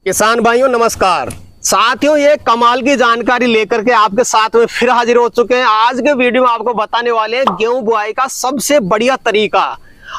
किसान भाइयों नमस्कार। साथियों, ये कमाल की जानकारी लेकर के आपके साथ में फिर हाजिर हो चुके हैं। आज के वीडियो में आपको बताने वाले हैं गेहूं बुआई का सबसे बढ़िया तरीका।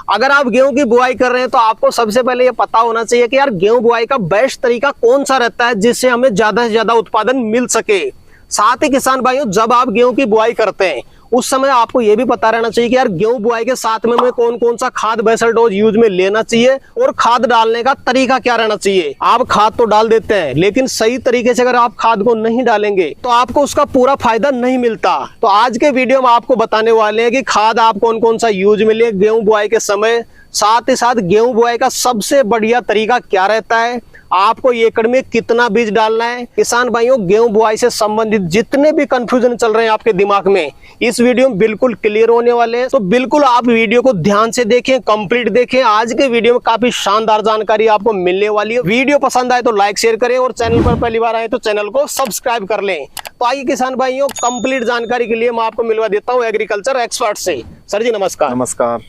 अगर आप गेहूं की बुआई कर रहे हैं तो आपको सबसे पहले ये पता होना चाहिए कि यार गेहूं बुआई का बेस्ट तरीका कौन सा रहता है जिससे हमें ज्यादा से ज्यादा उत्पादन मिल सके। साथ ही किसान भाइयों, जब आप गेहूं की बुआई करते हैं उस समय आपको यह भी पता रहना चाहिए कि यार गेहूं बुआई के साथ में हमें कौन कौन सा खाद बेसल डोज यूज में लेना चाहिए और खाद डालने का तरीका क्या रहना चाहिए। आप खाद तो डाल देते हैं लेकिन सही तरीके से अगर आप खाद को नहीं डालेंगे तो आपको उसका पूरा फायदा नहीं मिलता। तो आज के वीडियो में आपको बताने वाले हैं कि खाद आप कौन कौन सा यूज में ले गेहूं बुआई के समय, साथ ही साथ गेहूं बुआई का सबसे बढ़िया तरीका क्या रहता है, आपको एकड़ में कितना बीज डालना है। किसान भाइयों, गेहूं बुआई से संबंधित जितने भी कंफ्यूजन चल रहे हैं आपके दिमाग में, इस वीडियो में बिल्कुल क्लियर होने वाले हैं। तो बिल्कुल आप वीडियो को ध्यान से देखें, कंप्लीट देखें। आज के वीडियो में काफी शानदार जानकारी आपको मिलने वाली है। वीडियो पसंद आए तो लाइक शेयर करें और चैनल पर पहली बार आए तो चैनल को सब्सक्राइब कर लें। तो आइए किसान भाइयों, कंप्लीट जानकारी के लिए मैं आपको मिलवा देता हूँ एग्रीकल्चर एक्सपर्ट से। सर जी नमस्कार। नमस्कार,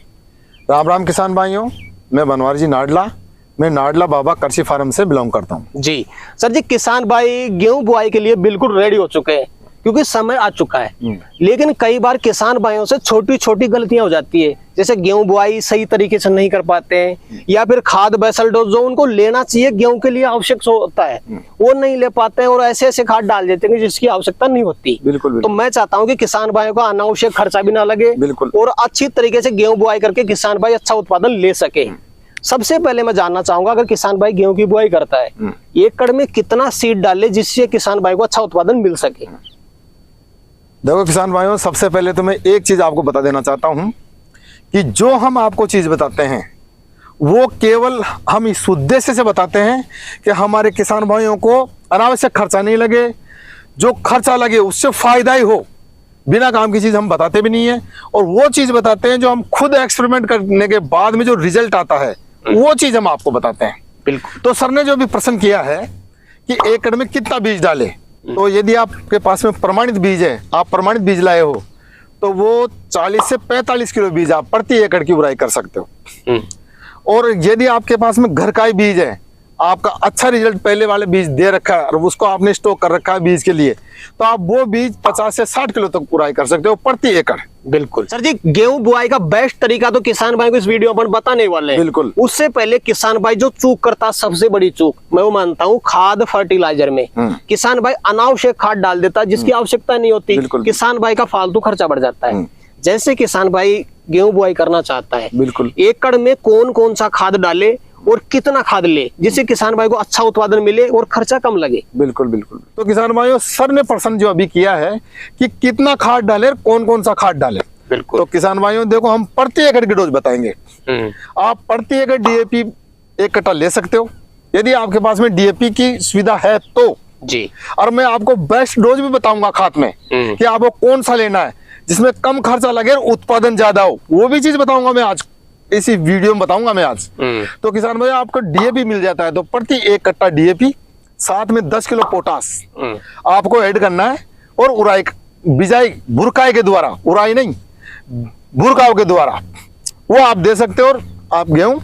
राम राम किसान भाइयों। मैं बनवारी जी नाडला, मैं नाडला बाबा कृषि फार्म से बिलोंग करता हूँ जी। सर जी, किसान भाई गेहूं बुआई के लिए बिल्कुल रेडी हो चुके हैं क्योंकि समय आ चुका है। लेकिन कई बार किसान भाइयों से छोटी छोटी गलतियां हो जाती है, जैसे गेहूं बुआई सही तरीके से नहीं कर पाते हैं या फिर खाद बेसल डोज जो उनको लेना चाहिए गेहूं के लिए आवश्यक होता है वो नहीं ले पाते हैं और ऐसे ऐसे खाद डाल देते हैं जिसकी आवश्यकता नहीं होती। बिल्कुल। तो मैं चाहता हूँ कि किसान भाइयों का अनावश्यक खर्चा भी ना लगे और अच्छी तरीके से गेहूं बुआई करके किसान भाई अच्छा उत्पादन ले सके। सबसे पहले मैं जानना चाहूंगा, अगर किसान भाई गेहूं की बुआई करता है एकड़ में कितना सीड डाले जिससे किसान भाई को अच्छा उत्पादन मिल सके। देखो किसान भाइयों, सबसे पहले तो मैं एक चीज आपको बता देना चाहता हूं कि जो हम आपको चीज बताते हैं वो केवल हम इस उद्देश्य से बताते हैं कि हमारे किसान भाइयों को अनावश्यक खर्चा नहीं लगे, जो खर्चा लगे उससे फायदा ही हो। बिना काम की चीज हम बताते भी नहीं है और वो चीज बताते हैं जो हम खुद एक्सपेरिमेंट करने के बाद में जो रिजल्ट आता है वो चीज हम आपको बताते हैं। बिल्कुल। तो सर ने जो भी प्रश्न किया है कि एकड़ में कितना बीज डाले, तो यदि आपके पास में प्रमाणित बीज है, आप प्रमाणित बीज लाए हो तो वो 40 से 45 किलो बीज आप प्रति एकड़ की बुआई कर सकते हो। और यदि आपके पास में घर का ही बीज है, आपका अच्छा रिजल्ट पहले वाले बीज दे रखा है और उसको आपने स्टॉक कर रखा है बीज के लिए, तो आप वो बीज 50 से 60 किलो तक बुआई कर सकते हो प्रति एकड़। बिल्कुल। सर जी, गेहूं बुआई का बेस्ट तरीका तो किसान भाई को इस वीडियो पर बताने वाले हैं। बिल्कुल। उससे पहले किसान भाई जो चूक करता है, सबसे बड़ी चूक मैं वो मानता हूँ खाद फर्टिलाइजर में किसान भाई अनावश्यक खाद डाल देता है जिसकी आवश्यकता नहीं होती। किसान भाई का फालतू खर्चा बढ़ जाता है। जैसे किसान भाई गेहूं बुआई करना चाहता है, बिल्कुल, एकड़ में कौन कौन सा खाद डाले और कितना खाद ले जिससे किसान भाई को अच्छा उत्पादन मिले और खर्चा कम लगे। बिल्कुल बिल्कुल। तो किसान भाइयों, सर ने प्रश्न जो अभी किया है कि कितना खाद डाले, कौन कौन सा खाद डाले। बिल्कुल। तो किसान भाइयों देखो, हम प्रति एकड़ की डोज बताएंगे। आप प्रति एकड़ डीएपी 1 कट्टा ले सकते हो यदि आपके पास में डीएपी की सुविधा है तो जी। और मैं आपको बेस्ट डोज भी बताऊंगा खाद में कि आपको कौन सा लेना है जिसमें कम खर्चा लगे और उत्पादन ज्यादा हो, वो भी चीज बताऊंगा मैं आज इसी वीडियो में बताऊंगा मैं आज। तो किसान भाई, आपको डीएपी मिल जाता है तो प्रति 1 कट्टा डीएपी साथ में 10 किलो पोटास आपको ऐड करना है और उराई बिजाई भुरकाई के द्वारा, उराई नहीं भुरकाव के द्वारा वो आप दे सकते हो और आप गेहूं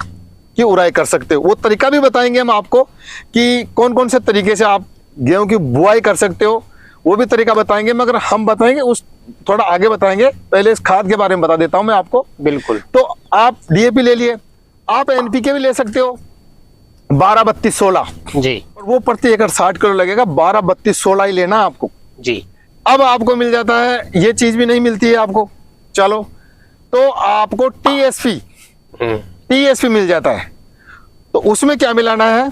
की उराई कर सकते हो। वो तरीका भी बताएंगे हम आपको कि कौन कौन से तरीके से आप गेहूं की बुआई कर सकते हो, वो भी तरीका बताएंगे, मगर हम बताएंगे उस थोड़ा आगे बताएंगे। पहले इस खाद के बारे में बता देता हूं मैं आपको। बिल्कुल। तो आप डीएपी ले लिए, आप एनपीके भी ले सकते हो 12-32-16 जी, और वो प्रति एकड़ 60 किलो लगेगा। 12-32-16 ही लेना आपको जी। अब आपको मिल जाता है, ये चीज भी नहीं मिलती है आपको, चलो तो आपको टीएसपी मिल जाता है। तो उसमें क्या मिलाना है,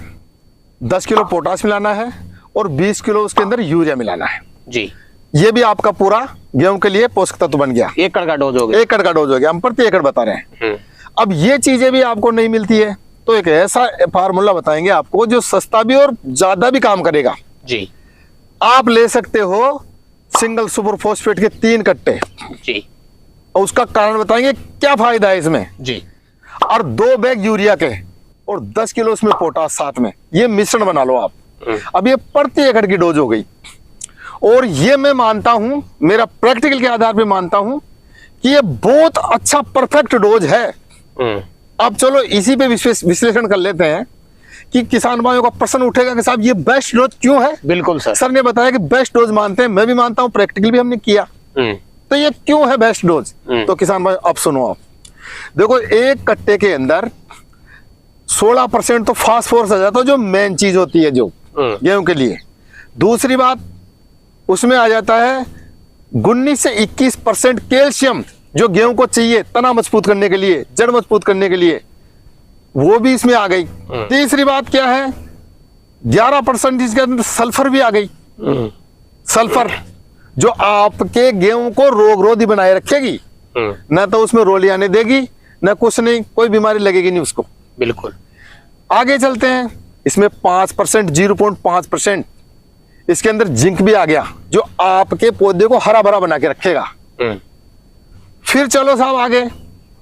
10 किलो पोटास मिलाना है और 20 किलो उसके अंदर यूरिया मिलाना है जी। ये भी आपका पूरा गेहूं के लिए पोषक तत्व बन गया। एकड़ का डोज हो गया। एकड़ का डोज हो गया, हम प्रति एकड़ बता रहे हैं। अब ये चीजें भी आपको नहीं मिलती है तो एक ऐसा फार्मूला बताएंगे आपको जो सस्ता भी और ज्यादा भी काम करेगा जी। आप ले सकते हो सिंगल सुपर फॉस्फेट के 3 कट्टे जी, और उसका कारण बताएंगे क्या फायदा है इसमें जी। और 2 बैग यूरिया के और 10 किलो उसमें पोटास साथ में, ये मिश्रण बना लो आप। अब ये प्रति एकड़ की डोज हो गई और ये मैं मानता हूं, मेरा प्रैक्टिकल के आधार पे मानता हूं कि ये बहुत अच्छा परफेक्ट डोज है। अब चलो इसी पे विश्लेषण कर लेते हैं कि किसान भाइयों का प्रश्न उठेगा कि साहब ये बेस्ट डोज क्यों है। बिल्कुल सर। सर ने बताया कि बेस्ट डोज मानते हैं, मैं भी मानता हूँ, प्रैक्टिकल भी हमने किया। तो ये क्यों है बेस्ट डोज? तो किसान भाई अब सुनो, आप देखो, एक कट्टे के अंदर 16% तो फास्फोरस आ जाता है, जो मेन चीज होती है जो गेहूं के लिए। दूसरी बात, उसमें आ जाता है 19 से 21% कैल्शियम, जो गेहूं को चाहिए तना मजबूत करने के लिए, जड़ मजबूत करने के लिए, वो भी इसमें आ गई। तीसरी बात क्या है, 11% इसके अंदर सल्फर भी आ गई। सल्फर जो आपके गेहूं को रोग रोधी बनाए रखेगी, न तो उसमें रोली आने देगी, न कुछ नहीं, कोई बीमारी लगेगी नहीं उसको। बिल्कुल। आगे चलते हैं, इसमें 5%, 0.5% इसके अंदर जिंक भी आ गया, जो आपके पौधे को हरा भरा बना के रखेगा। फिर चलो साहब आगे,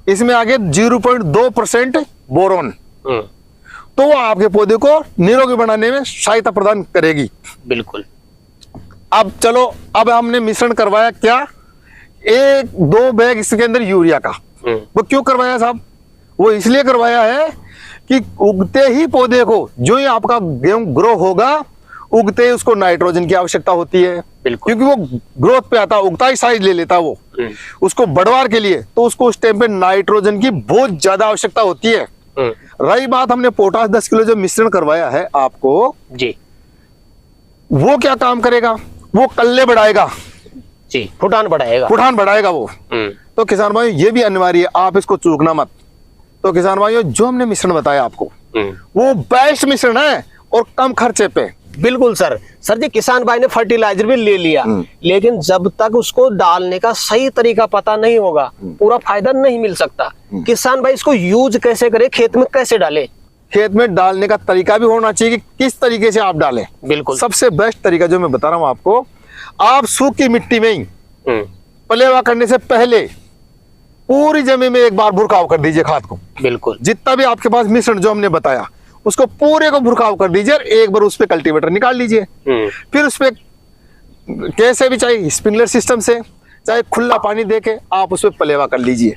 इसमें आगे 0.2% बोरोन, तो वो आपके पौधे को निरोगी बनाने में सहायता प्रदान करेगी। बिल्कुल। अब चलो, अब हमने मिश्रण करवाया क्या, 1-2 बैग इसके अंदर यूरिया का। वो क्यों करवाया साहब? वो इसलिए करवाया है कि उगते ही पौधे को, जो ही आपका गेहूं ग्रो होगा, उगते ही उसको नाइट्रोजन की आवश्यकता होती है। क्योंकि वो ग्रोथ पे आता, उगता ही साइज ले लेता वो उसको बढ़वार के लिए, तो उसको उस टाइम पे नाइट्रोजन की बहुत ज्यादा आवश्यकता होती है। रही बात, हमने पोटाश 10 किलो जो मिश्रण करवाया है आपको जी, वो क्या काम करेगा? वो कल्ले बढ़ाएगा जी, फुटान बढ़ाएगा, फुटान बढ़ाएगा वो। तो किसान भाइयों ये भी अनिवार्य है, आप इसको चूकना मत। तो किसान भाइयों जो हमने मिश्रण बताया आपको, वो बेस्ट मिश्रण है और कम खर्चे पे। बिल्कुल सर। सर जी, किसान भाई ने फर्टिलाइजर भी ले लिया, लेकिन जब तक उसको डालने का सही तरीका पता नहीं होगा, पूरा फायदा नहीं मिल सकता। किसान भाई इसको यूज कैसे करे, खेत में कैसे डाले? खेत में डालने का तरीका भी होना चाहिए कि किस तरीके से आप डालें। बिल्कुल। सबसे बेस्ट तरीका जो मैं बता रहा हूं आपको, आप सूखी मिट्टी में ही पलेवा करने से पहले पूरी जमीन में एक बार भुरकाव कर दीजिए खाद को। बिल्कुल। जितना भी आपके पास मिश्रण जो हमने बताया, उसको पूरे को भुरकाव कर दीजिए और एक बार उस पे कल्टीवेटर निकाल लीजिए। फिर उस पे कैसे भी, चाहे स्प्रिंकलर सिस्टम से, चाहे खुला पानी देके आप उस पे पलेवा कर लीजिए।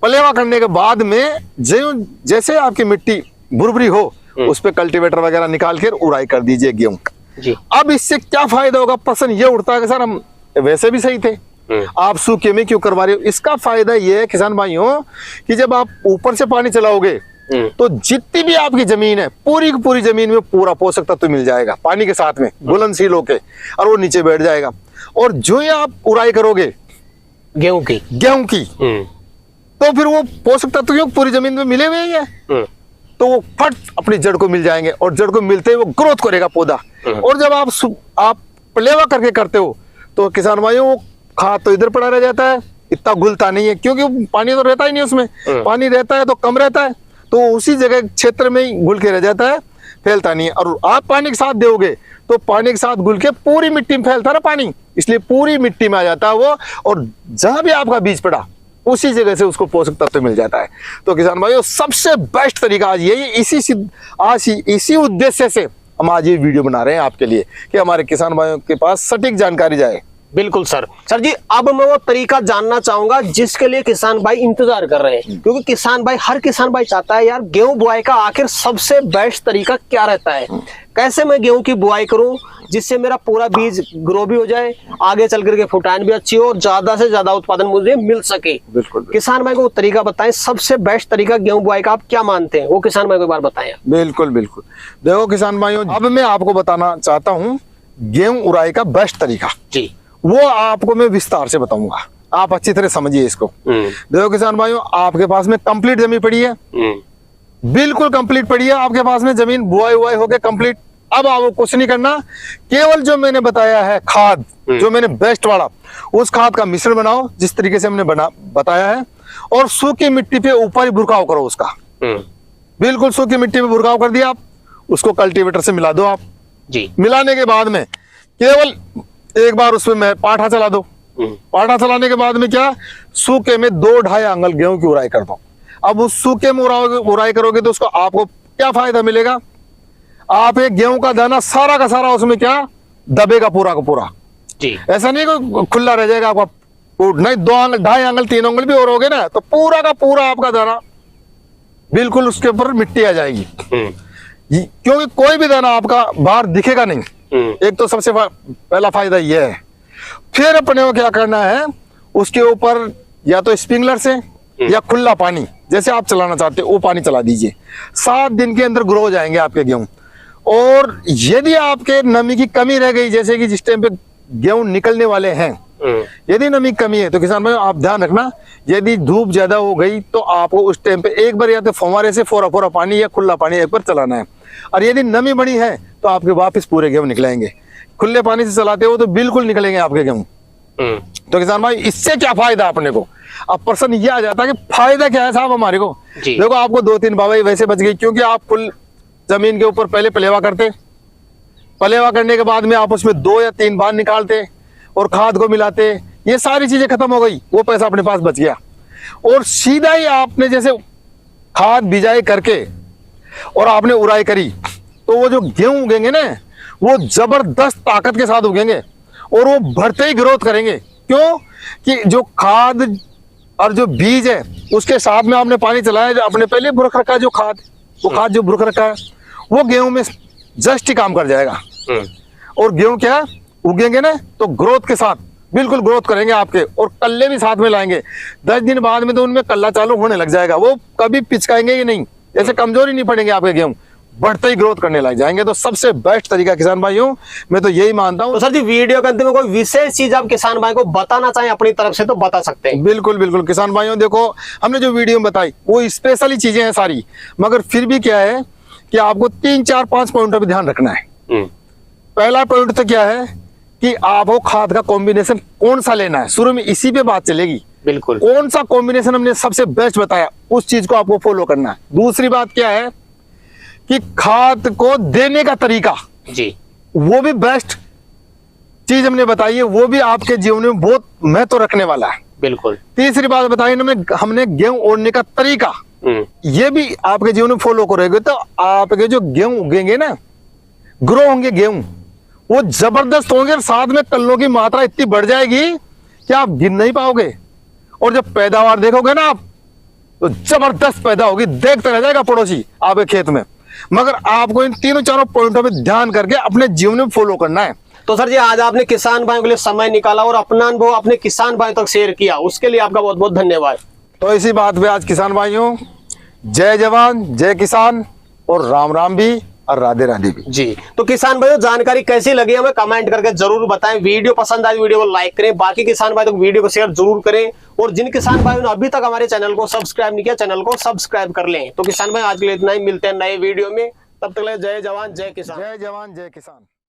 पलेवा करने के बाद में जैसे आपकी मिट्टी भुरभुरी हो, उस पे कल्टीवेटर वगैरह निकाल कर उड़ाई कर दीजिए गेहूं जी। अब इससे क्या फायदा होगा? प्रश्न ये उठता है कि सर हम वैसे भी सही थे, आप सूखे में क्यों करवा रहे हो? इसका फायदा ये है किसान भाइयों कि जब आप ऊपर से पानी चलाओगे तो जितनी भी आपकी जमीन है, पूरी की पूरी जमीन में पूरा पोषक तत्व मिल जाएगा पानी के साथ में घुलनशील होके, और वो नीचे बैठ जाएगा। और जो ही आप उड़ाई करोगे गेहूं की तो फिर वो पोषक तत्व क्यों पूरी जमीन में मिले हुए हैं, तो वो फट अपनी जड़ को मिल जाएंगे, और जड़ को मिलते ही वो ग्रोथ करेगा पौधा। और जब आप पलेवा करके करते हो तो किसान भाइयों वो खाद तो इधर पड़ा रह जाता है, इतना घुलता नहीं है, क्योंकि पानी तो रहता ही नहीं उसमें। पानी रहता है तो कम रहता है, तो उसी जगह क्षेत्र में ही घुल के रह जाता है, फैलता नहीं है। और आप पानी के साथ दोगे तो पानी के साथ घुल के पूरी मिट्टी में फैलता है ना पानी, इसलिए पूरी मिट्टी में आ जाता है वो, और जहां भी आपका बीज पड़ा उसी जगह से उसको पोषक तत्व मिल जाता है। तो किसान भाइयों सबसे बेस्ट तरीका आज यही, इसी उद्देश्य से हम आज ये वीडियो बना रहे हैं आपके लिए कि हमारे किसान भाइयों के पास सटीक जानकारी जाए। बिल्कुल सर। सर जी, अब मैं वो तरीका जानना चाहूंगा जिसके लिए किसान भाई इंतजार कर रहे हैं, क्योंकि हर किसान भाई चाहता है यार गेहूं बुआई का आखिर सबसे बेस्ट तरीका क्या रहता है, कैसे मैं गेहूं की बुआई करूं जिससे मेरा पूरा बीज ग्रो भी हो जाए, आगे चल करके फुटान भी अच्छी हो और ज्यादा से ज्यादा उत्पादन मुझे मिल सके। बिल्कुल। किसान भाई को वो तरीका बताएं, सबसे बेस्ट तरीका गेहूं बुआई का आप क्या मानते हैं, वो किसान भाई को एक बार बताएं। बिल्कुल बिल्कुल। देखो किसान भाइयों, अब मैं आपको बताना चाहता हूँ गेहूं उड़ाई का बेस्ट तरीका जी, वो आपको मैं विस्तार से बताऊंगा, आप अच्छी तरह समझिए इसको। देखो किसान भाइयों, आपके पास में कंप्लीट जमीन पड़ी है, बिल्कुल कंप्लीट पड़ी है आपके पास में जमीन, बुआई हुआई हो गया कंप्लीट। अब आपको कुछ नहीं करना, केवल जो मैंने बताया है खाद, जो मैंने बेस्ट वाला, उस खाद का मिश्रण बनाओ जिस तरीके से हमने बताया है, और सूखी मिट्टी पे ऊपर ही भुरकाव करो उसका। बिल्कुल सूखी मिट्टी पे भुरकाव कर दिया आप, उसको कल्टीवेटर से मिला दो आप जी। मिलाने के बाद में केवल एक बार उसमें पाठा चला दो। पाठा चलाने के बाद में क्या, सूखे में 2-2.5 आंगल गेहूं की उड़ाई कर दो। अब उस सूखे में उड़ाई करोगे तो उसको आपको क्या फायदा मिलेगा? आप एक गेहूं का दाना सारा का सारा उसमें क्या दबेगा पूरा का पूरा जी। ऐसा नहीं कि खुला रह जाएगा आपका, नहीं 2 आंगल 2.5 आंगल 3 आंगल भी और हो गए ना, तो पूरा का पूरा आपका दाना बिल्कुल उसके ऊपर मिट्टी आ जाएगी। क्योंकि कोई भी दाना आपका बाहर दिखेगा नहीं। एक तो सबसे पहला फायदा ये है। फिर अपने को क्या करना है, उसके ऊपर या तो स्प्रिंकलर से या खुला पानी जैसे आप चलाना चाहते हो वो पानी चला दीजिए। 7 दिन के अंदर ग्रो हो जाएंगे आपके गेहूं। और यदि आपके नमी की कमी रह गई, जैसे कि जिस टाइम पे गेहूं निकलने वाले हैं, यदि नमी की कमी है तो किसान भाई आप ध्यान रखना, यदि धूप ज्यादा हो गई तो आपको उस टाइम पे एक बार या तो फव्वारे से फोरा पानी या खुला पानी एक बार चलाना है। और यदि नमी बड़ी है तो आपके वापिस पूरे गेहूं निकलेंगे। खुले पानी से चलाते हो तो बिल्कुल निकलेंगे आपके गेहूं। तो किसान भाई इससे क्या फायदा अपने को, अब प्रश्न ये आ जाता है कि फायदा क्या है साहब हमारे को। देखो आपको 2-3 बाबाई वैसे बच गई, क्योंकि आप फुल जमीन के ऊपर पहले पलेवा करते, पलेवा करने के बाद में आप उसमें 2 या 3 बार निकालते और खाद को मिलाते, ये सारी चीजें खत्म हो गई, वो पैसा अपने पास बच गया। और सीधा ही आपने जैसे खाद बिजाई करके और आपने उड़ाई करी तो वो जो गेहूं उगेंगे ना वो जबरदस्त ताकत के साथ उगेंगे और वो भरते ही ग्रोथ करेंगे। क्यों कि जो खाद और जो बीज है उसके साथ में आपने पानी चलाया, जो आपने पहले बुरख रखा है जो खाद, वो खाद जो बुरख रखा है वो गेहूं में जस्ट ही काम कर जाएगा। और गेहूं क्या उगेंगे ना तो ग्रोथ के साथ बिल्कुल ग्रोथ करेंगे आपके, और कल्ले भी साथ में लाएंगे। 10 दिन बाद में तो उनमें कल्ला चालू होने लग जाएगा, वो कभी पिचकाएंगे ही नहीं, ऐसे कमजोरी नहीं पड़ेंगे आपके गेहूं, बढ़ते ही ग्रोथ करने लग जाएंगे। तो सबसे बेस्ट तरीका किसान भाइयों मैं तो यही मानता हूँ। तो सर जी वीडियो के अंत में कोई विशेष चीज आप किसान भाई को बताना चाहें अपनी तरफ से तो बता सकते हैं। बिल्कुल बिल्कुल किसान भाइयों, देखो हमने जो वीडियो में बताई वो स्पेशली चीजें हैं सारी, मगर फिर भी क्या है कि आपको 3, 4, 5 पॉइंटों पर ध्यान रखना है। पहला पॉइंट तो क्या है कि आपको खाद का कॉम्बिनेशन कौन सा लेना है, शुरू में इसी पे बात चलेगी। बिल्कुल कौन सा कॉम्बिनेशन हमने सबसे बेस्ट बताया उस चीज को आपको फॉलो करना है। दूसरी बात क्या है कि खाद को देने का तरीका जी, वो भी बेस्ट चीज हमने बताई है, वो भी आपके जीवन में बहुत महत्व रखने वाला है। बिल्कुल। तीसरी बात बताई हमने गेहूं ओढ़ने का तरीका, ये भी आपके जीवन में फॉलो करोगे तो आपके जो गेहूं उगेंगे ना, ग्रो होंगे गेहूं, वो जबरदस्त होंगे और साथ में कल्लों की मात्रा इतनी बढ़ जाएगी कि आप गिन नहीं पाओगे। और जब पैदावार देखोगे ना आप तो जबरदस्त पैदा होगी, देखते रह जाएगा पड़ोसी आपके खेत में। मगर आपको इन 3-4 पॉइंटों पे ध्यान करके अपने जीवन में फॉलो करना है। तो सर जी आज आपने किसान भाइयों के लिए समय निकाला और अपना अनुभव अपने किसान भाइयों तक शेयर किया, उसके लिए आपका बहुत बहुत धन्यवाद। तो इसी बात पे आज किसान भाइयों जय जवान जय किसान और राम राम भी और राधे राधे भी जी। तो किसान भाइयों जानकारी कैसी लगी हमें कमेंट करके जरूर बताएं। वीडियो पसंद आए वीडियो को लाइक करें, बाकी किसान भाई तो वीडियो को शेयर जरूर करें, और जिन किसान भाइयों ने अभी तक हमारे चैनल को सब्सक्राइब नहीं किया चैनल को सब्सक्राइब कर लें। तो किसान भाई आज के लिए इतना ही, मिलते हैं नए वीडियो में, तब तक जय जवान जय किसान। जय जवान जय किसान।